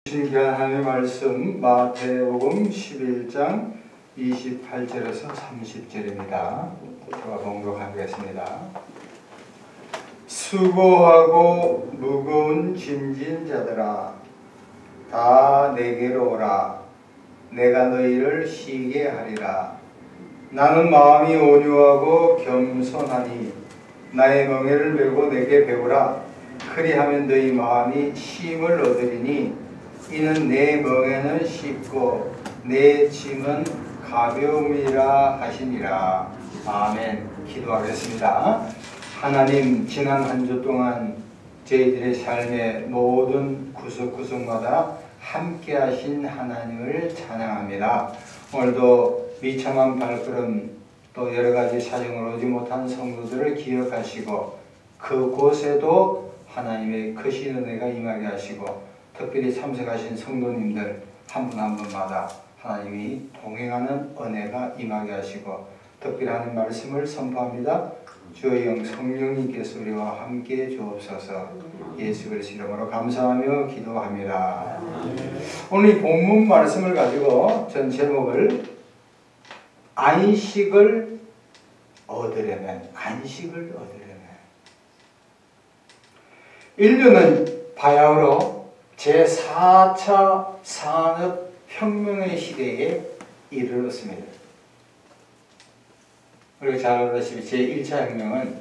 신기한 하나님의 말씀 마태복음 11장 28절에서 30절입니다. 제가 봉독하겠습니다. 수고하고 무거운 짐진 자들아 다 내게로 오라. 내가 너희를 쉬게 하리라. 나는 마음이 온유하고 겸손하니 나의 멍에를 메고 내게 배우라. 그리하면 너희 마음이 쉼을 얻으리니 이는 내 멍에는 쉽고 내 짐은 가벼움이라 하시니라. 아멘. 기도하겠습니다. 하나님, 지난 한 주 동안 저희들의 삶의 모든 구석구석마다 함께 하신 하나님을 찬양합니다. 오늘도 비참한 발걸음 또 여러가지 사정으로 오지 못한 성도들을 기억하시고 그곳에도 하나님의 크신 은혜가 임하게 하시고 특별히 참석하신 성도님들 한 분 한 분마다 하나님이 동행하는 은혜가 임하게 하시고 특별한 말씀을 선포합니다. 주의 영 성령님께서 우리와 함께 주옵소서. 예수 그리스도 이름으로 감사하며 기도합니다. 오늘 이 본문 말씀을 가지고 전 제목을 안식을 얻으려면 인류는 바야흐로 제4차 산업혁명의 시대에 이르렀습니다. 우리가 잘 알다시피 제1차 혁명은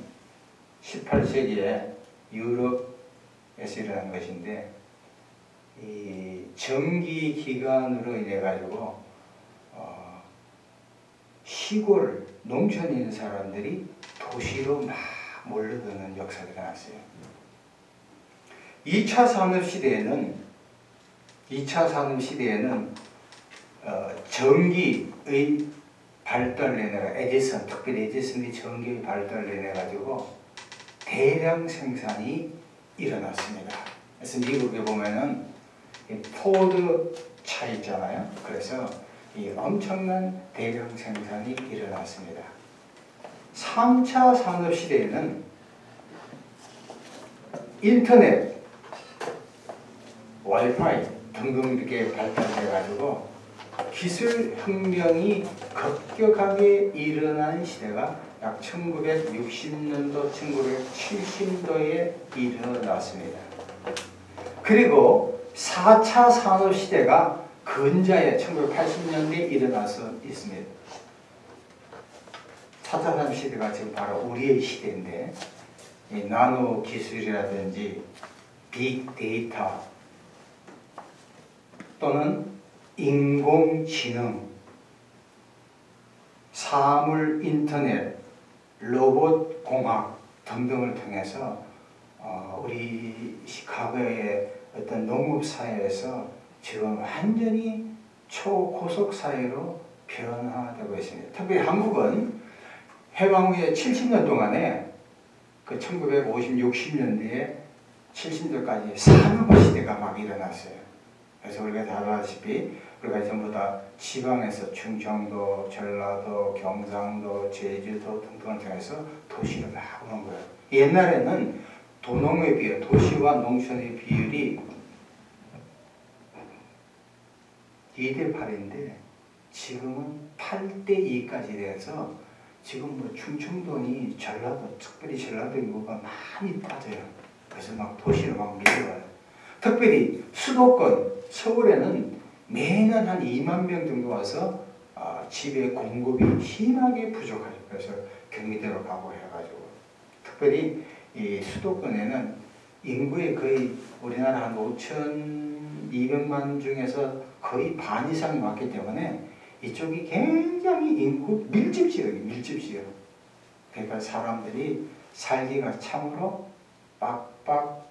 18세기에 유럽에서 일어난 것인데 이 전기기관으로 인해 가지고 시골, 농촌에 있는 사람들이 도시로 막 몰려드는 역사가 일어났어요. 2차 산업시대에는 전기의 발달을 인해 에디슨, 특별히 에디슨이 전기의 발달을 인해 가지고 대량 생산이 일어났습니다. 그래서 미국에 보면은 포드 차 있잖아요. 그래서 이 엄청난 대량 생산이 일어났습니다. 3차 산업시대에는 인터넷, 와이파이 등등 이렇게 발달해가지고 기술 혁명이 급격하게 일어난 시대가 약 1960년도, 1970년도에 일어났습니다. 그리고 4차 산업시대가 근자에 1980년대에 일어나서 있습니다. 4차 산업시대가 지금 바로 우리의 시대인데 이 나노 기술이라든지 빅데이터 또는 인공지능, 사물 인터넷, 로봇공학 등등을 통해서 우리 과거의 어떤 농업사회에서 지금 완전히 초고속 사회로 변화되고 있습니다. 특별히 한국은 해방 후에 70년 동안에 그 1950, 60년대에 70년대까지 산업시대가 막 일어났어요. 그래서 우리가 다 알다시피 우리가 전부 다 지방에서 충청도, 전라도, 경상도, 제주도 등등을 통해서 도시를 막 오는 거예요. 옛날에는 도농의 비율, 도시와 농촌의 비율이 2대 8인데 지금은 8대 2까지 돼서 지금 뭐 충청도니 전라도, 특별히 전라도 인구가 많이 빠져요. 그래서 막 도시로 막 밀려와요. 특별히 수도권, 서울에는 매년 한 2만 명 정도 와서 집의 공급이 심하게 부족하죠. 그래서 경기도로 가고 해가지고 특별히 이 수도권에는 인구의 거의 우리나라 한 5,200만 중에서 거의 반 이상이 왔기 때문에 이쪽이 굉장히 인구 밀집지역. 그러니까 사람들이 살기가 참으로 빡빡합니다.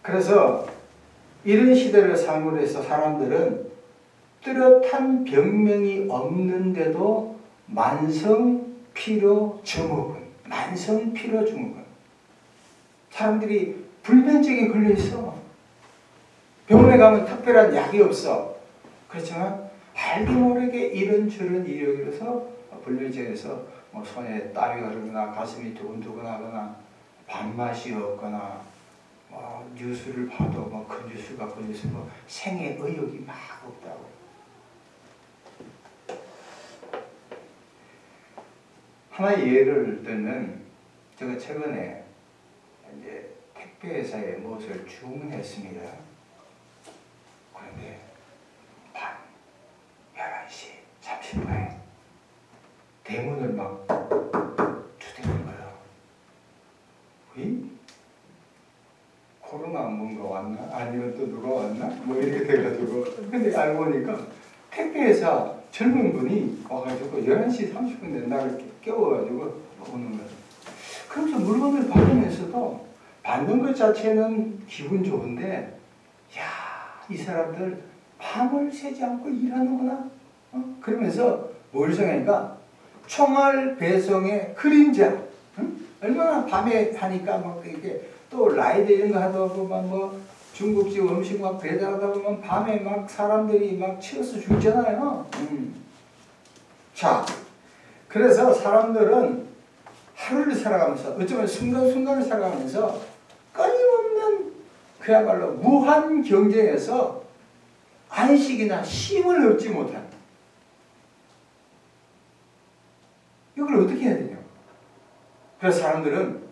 그래서 이런 시대를 삶으로 해서 사람들은 뚜렷한 병명이 없는데도 만성 피로 증후군. 사람들이 불면증에 걸려 있어. 병원에 가면 특별한 약이 없어. 그렇지만 알게 모르게 이런저런 이력이 있어서 불면증에서 손에 땀이 흐르거나 가슴이 두근두근하거나 밥맛이 없거나 뉴스를 봐도 그 뉴스가 생애 의욕이 막 없다고. 하나의 예를 들면 제가 최근에 이제 택배회사에 무엇을 주문했습니다. 그런데 밤 11시 30분에 대문을 막 두드리는 거예요. 코로나 뭔가 왔나? 아니면 또 누가 왔나? 뭐 이렇게 돼가지고. 근데 알고 보니까 택배회사 젊은 분이 와가지고 11시 30분 에 나를 깨워가지고 오는 거예요. 그러면서 물건을 받으면서도 받는 것 자체는 기분 좋은데, 야, 이 사람들 밤을 새지 않고 일하는구나. 그러면서 뭘 생각하니까 총알 배송의 그림자. 얼마나 밤에 하니까 막 이렇게 또 라이드 이런 거 하다 보면 뭐 중국집 음식 막 배달하다 보면 밤에 막 사람들이 막 치어서 죽잖아요. 자, 그래서 사람들은 하루를 살아가면서 어쩌면 순간순간을 살아가면서 끊임없는 그야말로 무한 경쟁에서 안식이나 쉼을 얻지 못한, 이걸 어떻게 해야 되냐. 그래서 사람들은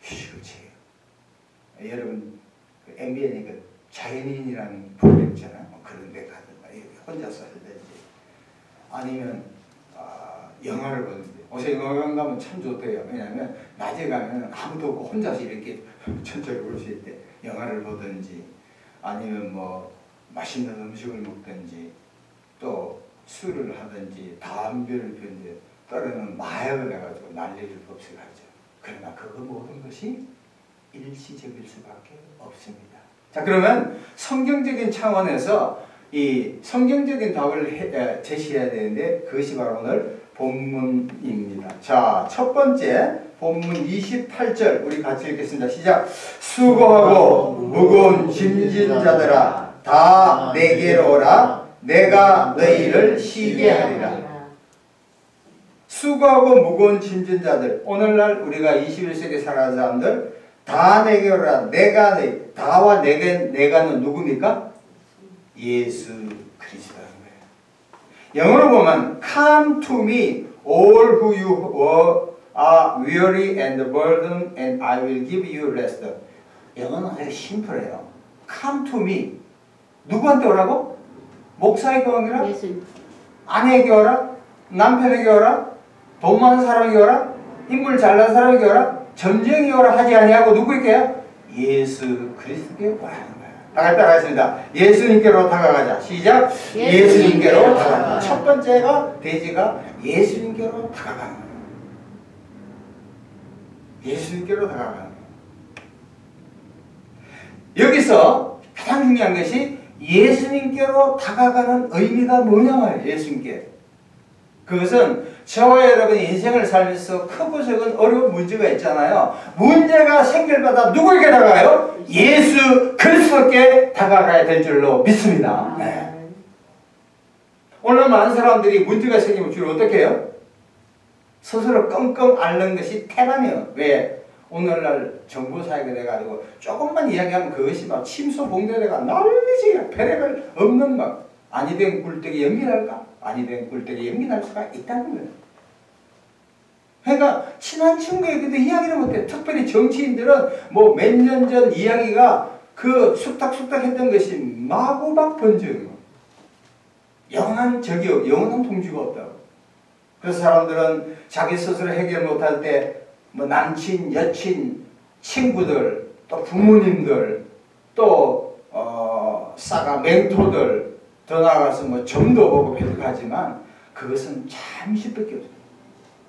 휴식을. 여러분 MBN이 자연인이라는 프로그램 있잖아요. 그런 데 가든가 혼자서 하든지 아니면 영화를 보는데, 어제 영화관 가면 참 좋대요. 왜냐하면 낮에 가면 아무도 없고 혼자서 이렇게 천천히 볼 수 있대. 영화를 보든지 아니면 뭐 맛있는 음식을 먹든지 또 술을 하든지 담배를 피우는데 때로는 마약을 해가지고 난리를 법석하죠. 그러나 그 모든 것이 일시적일 수밖에 없습니다. 자, 그러면 성경적인 차원에서 이 성경적인 답을 제시해야 되는데 그것이 바로 오늘 본문입니다. 자, 첫 번째 본문 28절 우리 같이 읽겠습니다. 시작. 수고하고 무거운 짐진 자들아 다 내게로 오라. 내가 너희를 쉬게 하리라. 수고하고 무거운 짐진 자들, 오늘날 우리가 21세기 살아가는 사람들 다 내게 오라. 내가 너희, 다와 내가는 누굽니까? 예수 그리스도라는 거예요. 영어로 보면 come to me all who you are weary and burdened and I will give you rest. 영어는 되게 심플해요. come to me. 누구한테 오라고? 목사에게 오라? 아내에게 오라? 남편에게 오라? 돈 많은 사람에게 오라? 인물 잘난 사람에게 오라? 전쟁이 오라 하지 아니하고 누구에게요? 예수 그리스도께 오라는 거예요. 다 같이 따라하겠습니다. 예수님께로 다가가자. 시작. 예수님께로 다가가자. 첫 번째가 대지가 예수님께로 다가가는 거예요. 예수님께로 다가가는 거예요. 여기서 가장 중요한 것이 예수님께로 다가가는 의미가 뭐냐 말이에요. 예수님께. 그것은 저와 여러분이 인생을 살면서 크고 작은 어려운 문제가 있잖아요. 문제가 생길마다 누구에게 다가가요? 예수 그리스도께 다가가야 될 줄로 믿습니다. 네. 오늘 많은 사람들이 문제가 생기면 주로 어떻게 해요? 스스로 끙끙 앓는 것이 태반이에요. 왜? 오늘날 정보사회가 돼가지고 조금만 이야기하면 그것이 막 침소봉대가 난리지. 별의별 없는 막 아니 된 굴뚝이 연기날까? 아니 된 굴뚝이 연기날 수가 있다는 거예요. 그러니까 친한 친구에게도 이야기를 못해. 특별히 정치인들은 뭐 몇 년 전 이야기가 그 숙닥숙닥 했던 것이 마구막 번지는 거. 영원한 적이 없고 영원한 통주가 없다고. 그래서 사람들은 자기 스스로 해결 못할 때 뭐 남친, 여친, 친구들, 또 부모님들, 또 싸가 맹토들, 더 나아가서 뭐 점도 보고 배척하지만 그것은 잠시밖에 없어요.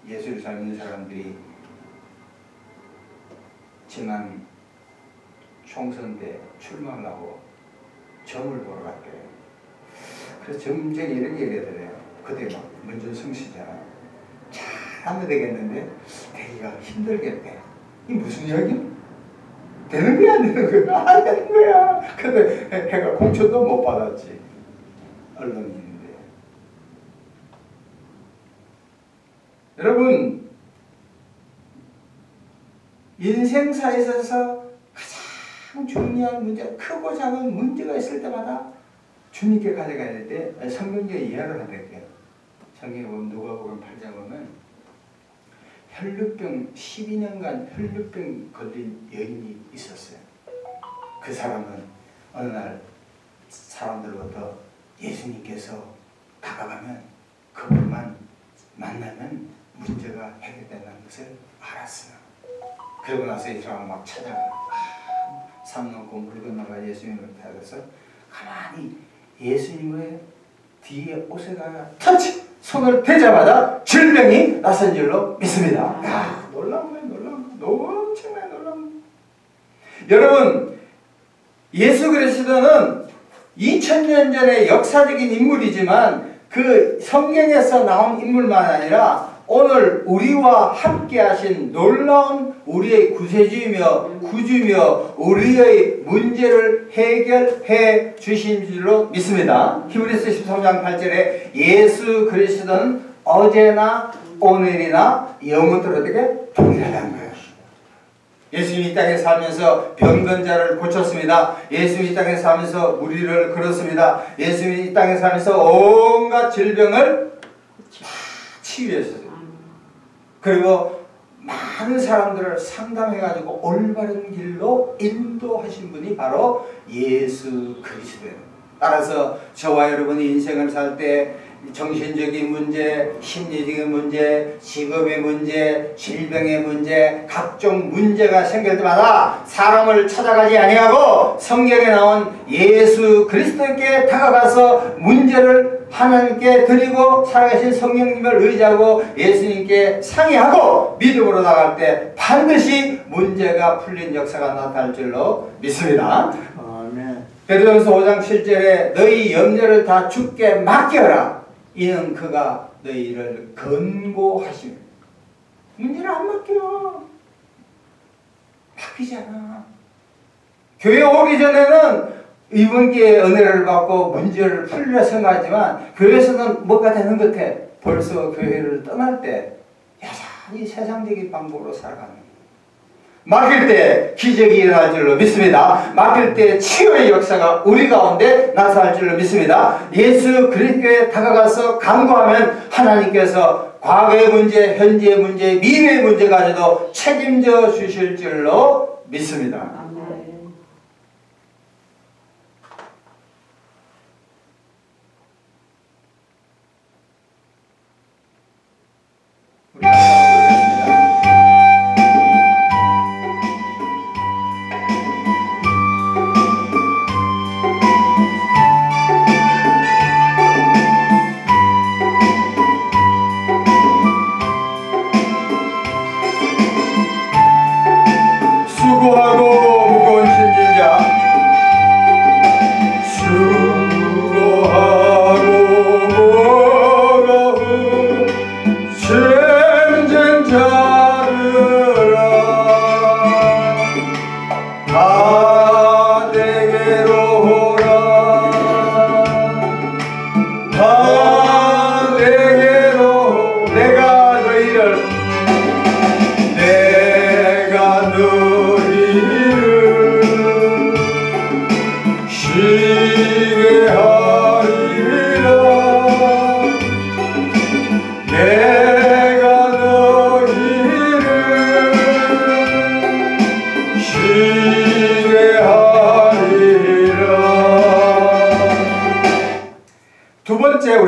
예수를 삶는 사람들이 지난 총선 때 출마하려고 점을 보러 갔대요. 그래서 점쟁이 이런 얘기를 해요. 그때 막 문준성 씨잖아. 잘하면 되겠는데 되기가 힘들겠대. 이 무슨 이야기야? 되는 거야 안 되는 거야? 안 되는 거야. 근데 해가 공천도 못 받았지. 언론인인데. 여러분 인생사에 있어서 가장 중요한 문제, 크고 작은 문제가 있을 때마다 주님께 가져가야 될 때 성경에 이해를 하게요. 성경에 보면 누가복음 8장 보면 혈루병 12년간 혈루병 걸린 여인이 있었어요. 그 사람은 어느 날 사람들로부터 예수님께서 다가가면 그분만 만나면 문제가 해결된다는 것을 알았어요. 그러고 나서 이 사람 막 찾아가. 산 넘고 물 건너가 예수님을 찾아서 가만히 예수님의 뒤에 옷에 가가 터치! 손을 대자마자 질병이 나선 줄로 믿습니다. 야, 놀라운 거예요, 놀라운 거. 엄청나게 놀라운 거. 여러분, 예수 그리스도는 2000년 전의 역사적인 인물이지만 그 성경에서 나온 인물만 아니라 오늘 우리와 함께 하신 놀라운 우리의 구세주이며 구주며 우리의 문제를 해결해 주신 줄로 믿습니다. 히브리서 13장 8절에 예수 그리스도는 어제나 오늘이나 영원토록 어떻게 동일하다는 거예요. 예수님이 이 땅에 살면서 병든자를 고쳤습니다. 예수님이 이 땅에 살면서 무리를 걸었습니다. 예수님이 이 땅에 살면서 온갖 질병을 다 치유했어요. 그리고 많은 사람들을 상담해가지고 올바른 길로 인도하신 분이 바로 예수 그리스도예요. 따라서 저와 여러분이 인생을 살 때 정신적인 문제, 심리적인 문제, 직업의 문제, 질병의 문제, 각종 문제가 생길 때마다 사람을 찾아가지 아니하고 성경에 나온 예수 그리스도께 다가가서 문제를 하나님께 드리고 살아계신 성령님을 의지하고 예수님께 상의하고 믿음으로 나갈 때 반드시 문제가 풀린 역사가 나타날 줄로 믿습니다. 아멘. 베드로전서 5장 7절에 너희 염려를 다 주께 맡겨라. 이는 그가 너희를 권고하시며. 문제를 안 맡겨. 맡기지 않아. 교회 오기 전에는 이번 기회에 은혜를 받고 문제를 풀려 생각하지만 교회에서는 뭐가 되는 것 같아. 벌써 교회를 떠날 때 여전히 세상적인 방법으로 살아가는 거예요. 맡길 때 기적이 일어날 줄로 믿습니다. 맡길 때 치유의 역사가 우리 가운데 나타날 줄로 믿습니다. 예수 그리스도에 다가가서 간구하면 하나님께서 과거의 문제, 현재의 문제, 미래의 문제까지도 책임져 주실 줄로 믿습니다.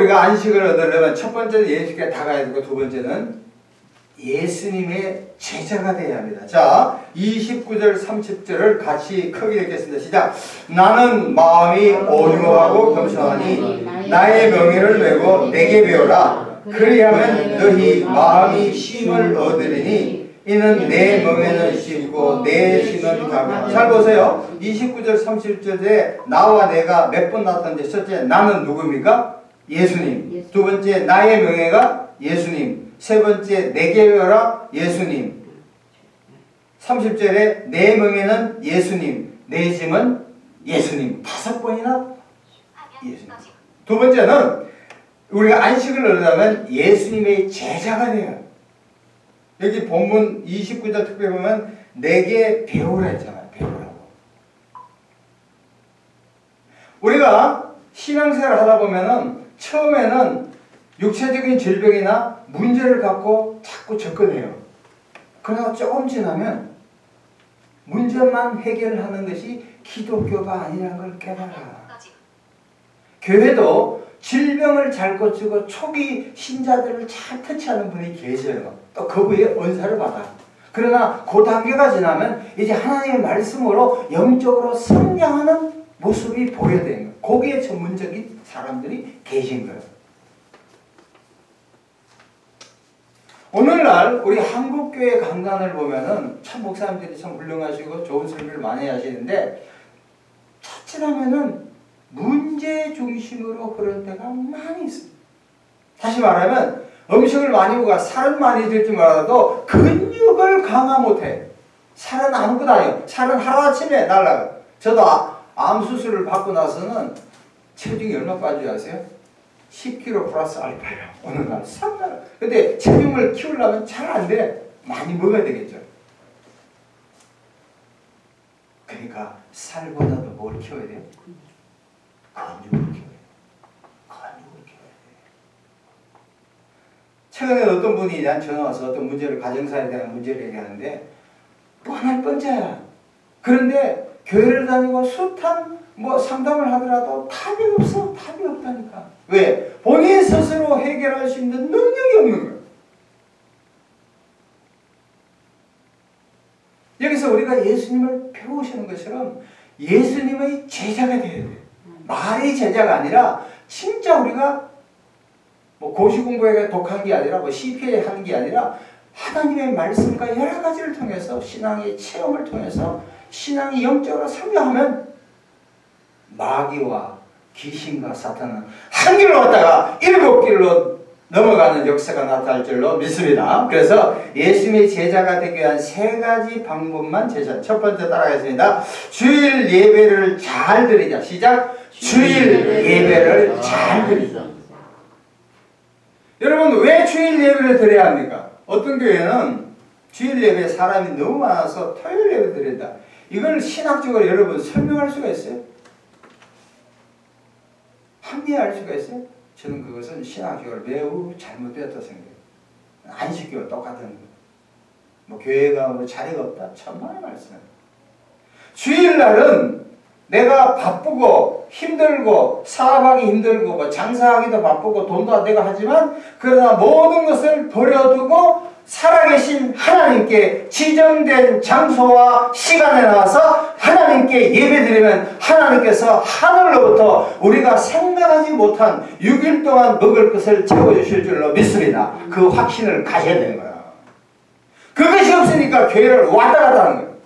우리가 안식을 얻으려면 첫 번째는 예수께 다가야 되고 두 번째는 예수님의 제자가 되어야 합니다. 자, 29절 30절을 같이 크게 읽겠습니다. 시작. 나는 마음이 온유하고 겸손하니 나의 명예를 메고 내게 배우라. 그리하면 너희 마음이 쉼을 얻으리니 이는 내 명예는 쉽고 내 심은 가벼워. 잘 보세요. 29절 30절에 나와 내가 몇 번 나타났는데 첫째 나는 누굽니까? 예수님. 두 번째 나의 명예가 예수님. 세 번째 내게 배워라 예수님. 30절에 내 명예는 예수님. 내 짐은 예수님. 5번이나 예수님. 두 번째는 우리가 안식을 얻으려면 예수님의 제자가 돼요. 여기 본문 29절 특별히 보면 내게 배우라 했잖아요. 배우라고. 우리가 신앙생활을 하다 보면은 처음에는 육체적인 질병이나 문제를 갖고 자꾸 접근해요. 그러나 조금 지나면 문제만 해결하는 것이 기독교가 아니라는 걸 깨달아. 교회도 질병을 잘 고치고 초기 신자들을 잘 터치하는 분이 계셔요. 또 그분의 은사를 받아. 그러나 그 단계가 지나면 이제 하나님의 말씀으로 영적으로 성장하는 모습이 보여야 되는 거예요. 거기에 전문적인 사람들이 계신 거예요. 오늘날 우리 한국교회 강단을 보면은 참 목사님들이 참 훌륭하시고 좋은 설교를 많이 하시는데 자칫하면은 문제 중심으로 흐를 때가 많이 있습니다. 다시 말하면 음식을 많이 먹어 살은 많이 들지 말아도 근육을 강화 못해. 살은 아무것도 아니에요. 살은 하루아침에 날라가. 저도 암 수술을 받고 나서는 체중이 얼마 빠지지 아세요? 10kg 플러스 알파예요. 어느 날 상날. 근데 체중을 키우려면 잘 안 돼. 많이 먹어야 되겠죠. 그러니까 살보다도 뭘 키워야 돼요? 근육을 키워야 돼요. 근육을 키워야 돼요. 최근에 어떤 분이 나한테 전화 와서 어떤 문제를, 가정사에 대한 문제를 얘기하는데 뻔할 뻔자야. 그런데 교회를 다니고 숱한 상담을 하더라도 답이 없어. 답이 없다니까. 왜? 본인 스스로 해결할 수 있는 능력이 없는 거예요. 여기서 우리가 예수님을 배우시는 것처럼 예수님의 제자가 되어야 돼요. 말이 제자가 아니라 진짜 우리가 고시 공부에 독한 게 아니라 CPA 하는 게 아니라 하나님의 말씀과 여러 가지를 통해서 신앙의 체험을 통해서 신앙이 영적으로 성장하면 마귀와 귀신과 사탄은 한 길로 왔다가 7길로 넘어가는 역사가 나타날 줄로 믿습니다. 그래서 예수님의 제자가 되기 위한 3가지 방법만 제시합니다. 첫 번째 따라가겠습니다. 주일 예배를 잘 드리자. 시작. 주일 예배를 잘 드리자. 여러분 왜 주일 예배를 드려야 합니까? 어떤 교회는 주일 예배에 사람이 너무 많아서 토요일 예배 드린다. 이걸 신학적으로 여러분 설명할 수가 있어요? 합리화할 수가 있어요? 저는 그것은 신학적으로 매우 잘못되었다 생각해요. 안식교와 똑같은 거. 교회가 자리가 없다. 천만의 말씀. 주일날은 내가 바쁘고 힘들고 사업하기 힘들고 장사하기도 바쁘고 돈도 내가 하지만 그러나 모든 것을 버려두고 살아계신 하나님께 지정된 장소와 시간에 나와서 하나님께 예배드리면 하나님께서 하늘로부터 우리가 생각하지 못한 6일 동안 먹을 것을 채워주실 줄로 믿습니다. 그 확신을 가져야 되는 거야. 그것이 없으니까 교회를 왔다 갔다 하는 거예요.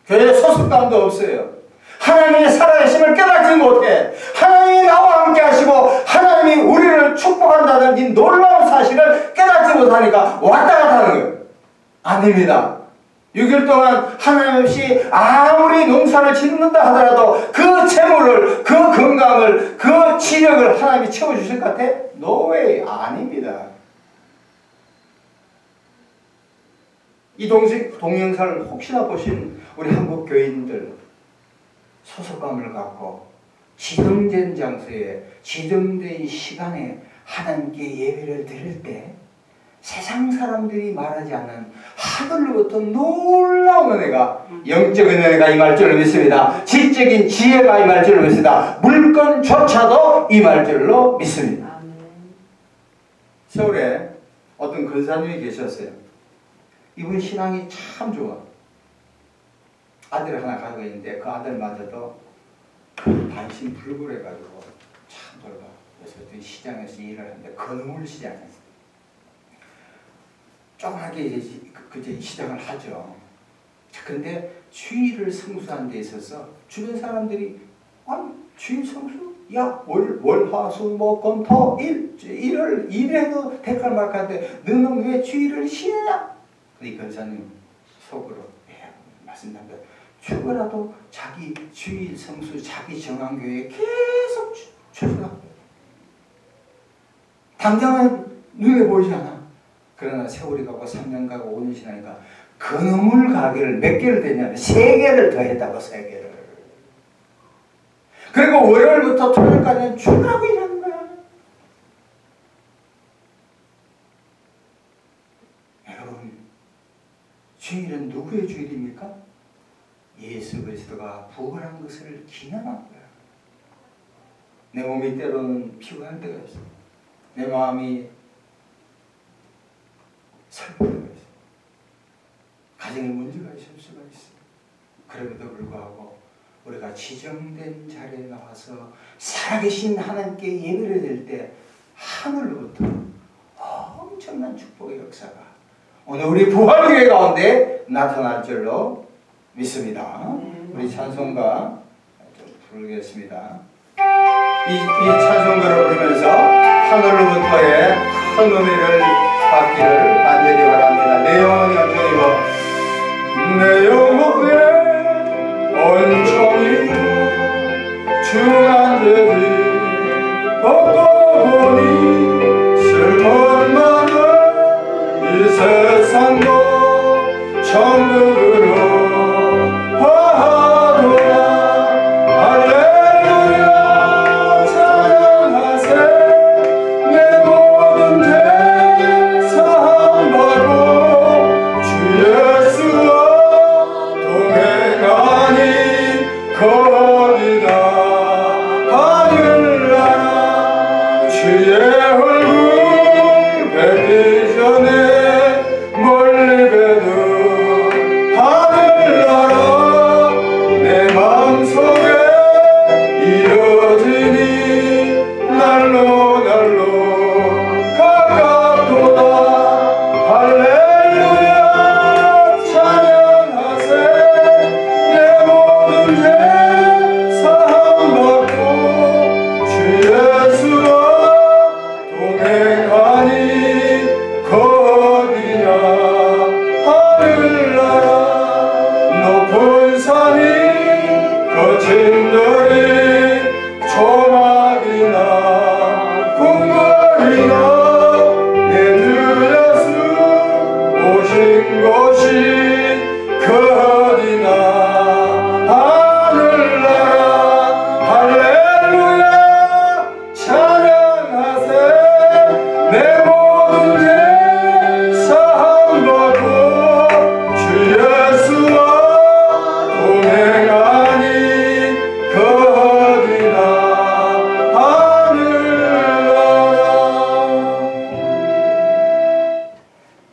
교회에 소속감도 없어요. 하나님의 살아계심을 깨닫지 못해. 하나님이 나와 함께 하시고 하나님이 우리를 축복한다는 이 놀라운 사실을 깨닫지 못하니까 왔다 갔다 하는 거예요. 아닙니다. 6일 동안 하나님 없이 아무리 농사를 짓는다 하더라도 그 재물을, 그 건강을, 그 치력을 하나님이 채워주실 것 같아? No way. 아닙니다. 이 동영상을 혹시나 보신 우리 한국 교인들 소속감을 갖고 지정된 장소에 지정된 시간에 하나님께 예배를 드릴 때 세상 사람들이 말하지 않는 하늘로부터 놀라운 은혜가, 영적 은혜가 임할 줄로 믿습니다. 지적인 지혜가 임할 줄로 믿습니다. 물건조차도 임할 줄로 믿습니다. 서울에 어떤 근사님이 계셨어요. 이분 신앙이 참 좋아. 아들을 하나 가지고 있는데 그 아들마저도 반신불굴해가지고 참 돌봐. 그래서 시장에서 일을 하는데 건물 시장에서 조그맣게 이제 시장을 하죠. 근데 주일을 성수하는 데 있어서 주변 사람들이 아니 주일 성수? 야 월화수목금토 일을 일해도 대가를 막하는데 너는 왜 주일을 쉬냐? 이 권사님 속으로 말씀드립니다. 죽어라도 자기 주일 성수 자기 정한교회에 계속 출석하고 당장은 눈에 보이지 않아. 그러나 세월이 가고 3년 가고 5년 지나니까 건어물 가게를 몇 개를 됐냐면 3개를 더 했다고. 3개를. 그리고 월요일부터 토요일까지는 죽으라고 일하는 거야. 여러분, 주일은 누구의 주일입니까? 예수 그리스도가 부활한 것을 기념한 거야. 내 몸이 때로는 피곤할 때가 있어. 내 마음이 슬플 때가 있어. 가정에 문제가 있을 수가 있어. 그럼에도 불구하고 우리가 지정된 자리에 나와서 살아계신 하나님께 예배를 드릴 때 하늘로부터 엄청난 축복의 역사가 오늘 우리 부활교회 가운데 나타날 줄로 믿습니다. 우리 찬송가 좀 부르겠습니다. 이 찬송가를 부르면서 하늘로부터의 큰 은혜를 받기를 간절히 바랍니다. 내 영혼이 온종이고 내 영혼에 온종이고 중한 죄지 벗고 보니 슬픈 마음 이 세상도 천국으로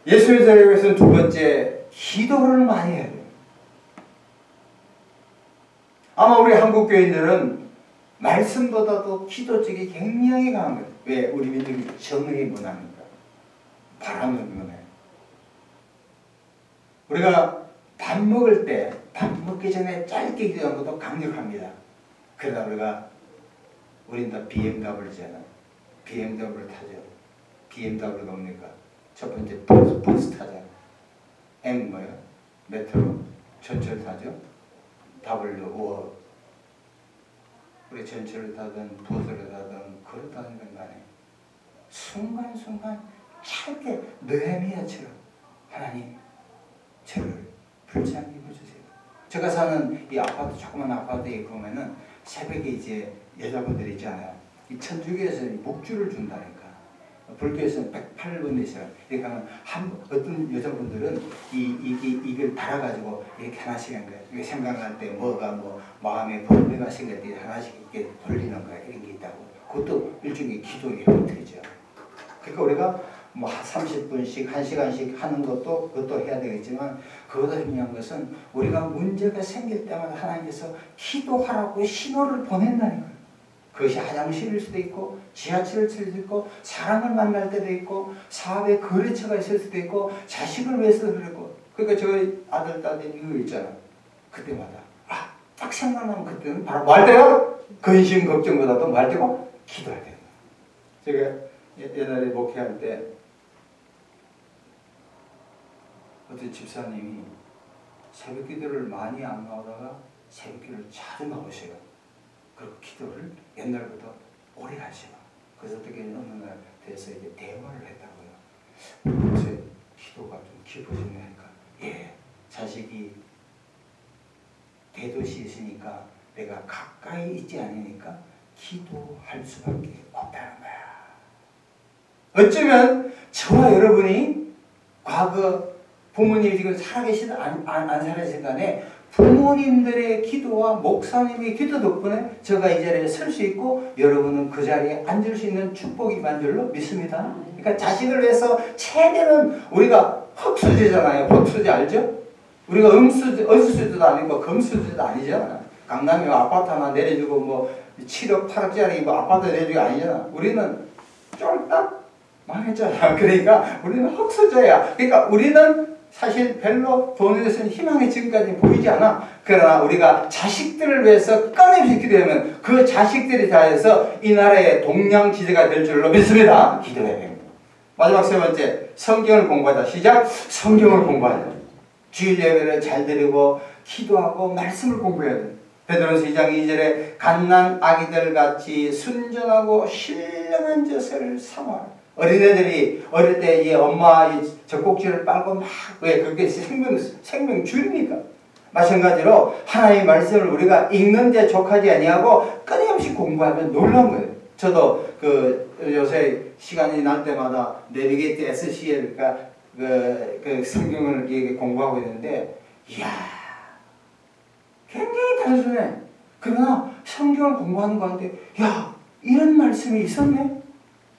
예수님께서는 두 번째, 기도를 많이 해야 돼요. 아마 우리 한국 교인들은 말씀보다도 기도 쪽이 굉장히 강한 거예요. 왜? 우리 민족이 정의의 문화입니다. 바람의 문화예요. 우리가 밥 먹을 때, 밥 먹기 전에 짧게 기도하는 것도 강력합니다. 그러다 우린 다 BMW잖아. BMW를 타죠. BMW가 뭡니까? 첫 번째 버스 타잖아. M 뭐야? 메트로 전철 타죠. W 워. 우리 전철을 타든 버스를 타든 걸어다니는 건 간에 순간순간 짧게 느헤미야처럼 하나님 저를 불쌍히 여겨주세요. 제가 사는 이 아파트, 조그만 아파트에 보면은 새벽에 이제 여자분들이 있잖아요. 이 천주교에서 묵주를 준다니까. 불교에서는 108번에 있어요. 이렇게 하면 어떤 여자분들은 이걸 달아가지고 이렇게 하나씩 한 거예요. 이게 생각날 때 마음에 번뇌가 생길 때 하나씩 이렇게 돌리는 거예요. 이런 게 있다고. 그것도 일종의 기도의 형태죠. 그러니까 우리가 30분씩, 1시간씩 하는 그것도 해야 되겠지만, 그보다 중요한 것은 우리가 문제가 생길 때마다 하나님께서 기도하라고 신호를 보낸다는 거예요. 그것이 화장실일 수도 있고, 지하철일 수도 있고, 사람을 만날 때도 있고, 사업에 거래처가 있을 수도 있고, 자식을 위해서도 그렇고. 그러니까 저희 아들, 딸이 이거 있잖아. 그때마다 딱 생각나면 그때는 바로 뭐 할 때요? 근심 걱정보다도 뭐 할 때고? 기도해야 돼요. 제가 옛날에 목회할 때 어떤 집사님이 새벽 기도를 많이 안 나오다가 새벽 기도를 자주 나오셔요. 그리고 기도를 옛날부터 오래 하셔요. 그래서 어떻게 어느 날 돼서 이제 대화를 했다고요. 그래서 기도가 좀 깊어지네 하니까, 예, 자식이 대도시에 있으니까 내가 가까이 있지 않으니까 기도할 수밖에 없다는 거야. 어쩌면 저와 여러분이 과거 부모님이 지금 살아계시든 안 살아계시든 간에 부모님들의 기도와 목사님의 기도 덕분에 제가 이 자리에 설 수 있고 여러분은 그 자리에 앉을 수 있는 축복이 만 줄로 믿습니다. 그러니까 자식을 위해서 최대는 우리가 흙수저잖아요. 흙수저 알죠? 우리가 은수저도 아니고 금수저도 아니잖아. 강남에 아파트 하나 내려주고 뭐 7억 8억짜리 뭐 아파트 내주기 아니잖아. 우리는 쫄딱 망했잖아. 그러니까 우리는 흙수저야. 그러니까 우리는 사실 별로 돈에 대해서는 희망이 지금까지 보이지 않아. 그러나 우리가 자식들을 위해서 끊임없이 기도하면 그 자식들이 다해서 이 나라의 동양지대가 될 줄로 믿습니다. 기도해야 됩니다. 마지막 세 번째, 성경을 공부하자. 시작. 성경을 공부하자. 주일 예배를 잘 드리고 기도하고 말씀을 공부해야 돼. 베드로서 2장 2절에 갓난 아기들 같이 순전하고 신령한 젖을 삼아. 어린애들이 어릴 때 이 엄마 이 젖꼭지를 빨고 막 왜 그게 생명 주입니까? 마찬가지로 하나님의 말씀을 우리가 읽는데 족하지 아니하고 끊임없이 공부하면 놀라운 거예요. 저도 그 요새 시간이 날 때마다 내비게이트 SCL 그 성경을 이렇게 공부하고 있는데 이야 굉장히 단순해. 그러나 성경을 공부하는 가운데 야 이런 말씀이 있었네?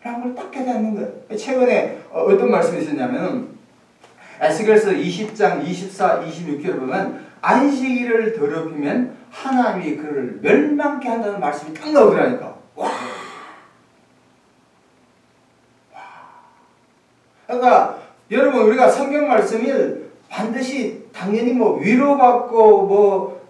라는 걸 딱 깨닫는 거예요. 최근에 어떤 말씀이 있었냐면 에스겔서 20장 24, 26절을 보면 안식일을 더럽히면 하나님이 그를 멸망케 한다는 말씀이 딱 나오더라니까. 와. 그러니까 여러분 우리가 성경 말씀을 반드시 당연히 뭐 위로받고 뭐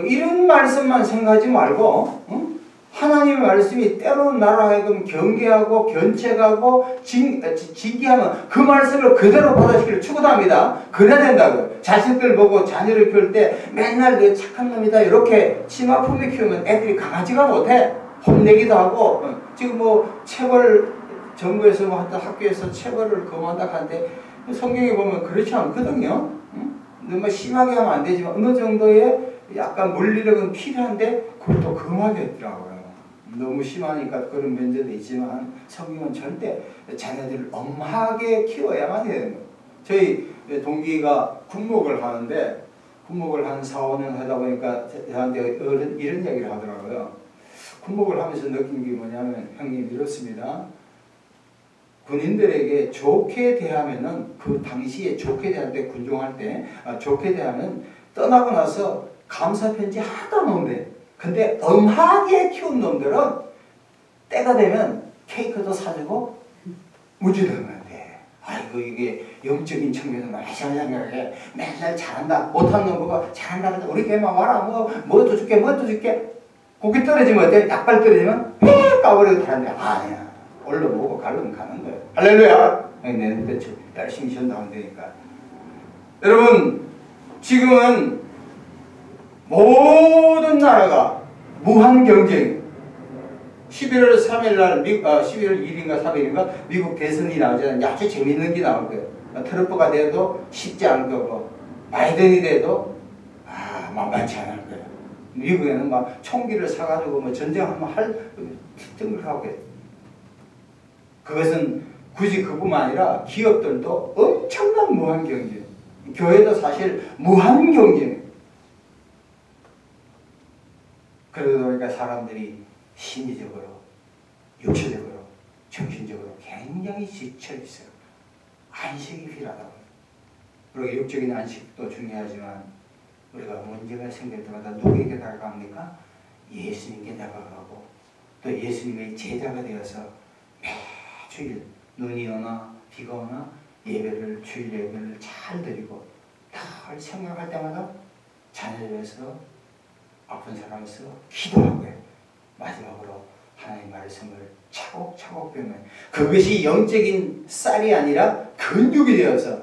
이런 말씀만 생각하지 말고 응? 하나님의 말씀이 때로는 나로 하여금 경계하고 견책하고 징계하면 그 말씀을 그대로 받아들이기를 추구합니다. 그래야 된다고요. 자식들 보고 자녀를 키울 때 맨날 그 착한 놈이다 이렇게 치마 품에 키우면 애들이 강하지가 못해. 혼내기도 하고 지금 뭐 체벌 정부에서 뭐 학교에서 체벌을 금한다 하는데 성경에 보면 그렇지 않거든요. 너무 심하게 하면 안 되지만 어느 정도의 약간 물리력은 필요한데 그것도 금하게 했더라고요. 너무 심하니까 그런 면제도 있지만 성경은 절대 자녀들을 엄하게 키워야만 해야 되는 거예요. 저희 동기가 군목을 하는데 군목을 한 4, 5년 하다 보니까 저한테 이런 얘기를 하더라고요. 군목을 하면서 느낀 게 뭐냐면 형님 이렇습니다. 군인들에게 좋게 대하면은 그 당시에 좋게 대할 때 군종할 때 좋게 대하면 떠나고 나서 감사 편지 하나도 안 온대. 근데 엄하게 키운 놈들은 때가 되면 케이크도 사주고 무지르면 돼. 아이고 이게 영적인 측면에서 말하자면 맨날 잘한다 못한 놈 보고 잘한다 우리 걔만 와라 뭐도 줄게 뭐도 줄게 고기 떨어지면 어때? 약발 떨어지면 휙 까버리고 다른데 아니야. 얼른 보고 갈르면 가는 거예요. 할렐루야. 내는데 열심히 전도하면 되니까. 여러분 지금은 모든 나라가 무한 경쟁. 11월 3일 날 11월 1일인가 3일인가 미국 대선이 나오잖아요. 아주 재밌는 게 나올 거예요. 트럼프가 돼도 쉽지 않을 거고 바이든이 돼도 만만치 않을 거예요. 미국에는 막 총기를 사가지고 뭐 전쟁하면 할 특징을 하고 있어요. 그것은 굳이 그뿐만 아니라 기업들도 엄청난 무한 경쟁. 교회도 사실 무한 경쟁. 그러다 보니까 사람들이 심리적으로, 육체적으로, 정신적으로 굉장히 지쳐 있어요. 안식이 필요하다고. 그리고 육적인 안식도 중요하지만 우리가 문제가 생길 때마다 누구에게 다가갑니까? 예수님께 다가가고 또 예수님의 제자가 되어서 매주일 눈이 오나 비가 오나 예배를 주일 예배를 잘 드리고 늘 생각할 때마다 자녀를 위해서 아픈 사람을 위해서 기도하고요. 마지막으로 하나님의 말씀을 차곡차곡 배우면 그것이 영적인 쌀이 아니라 근육이 되어서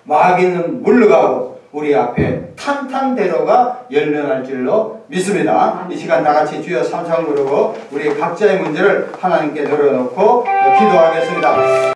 마귀는 물러가고 우리 앞에 탄탄대로가 열려날 줄로 믿습니다. 이 시간 다 같이 주여 삼창 부르고 우리 각자의 문제를 하나님께 내려놓고 기도하겠습니다.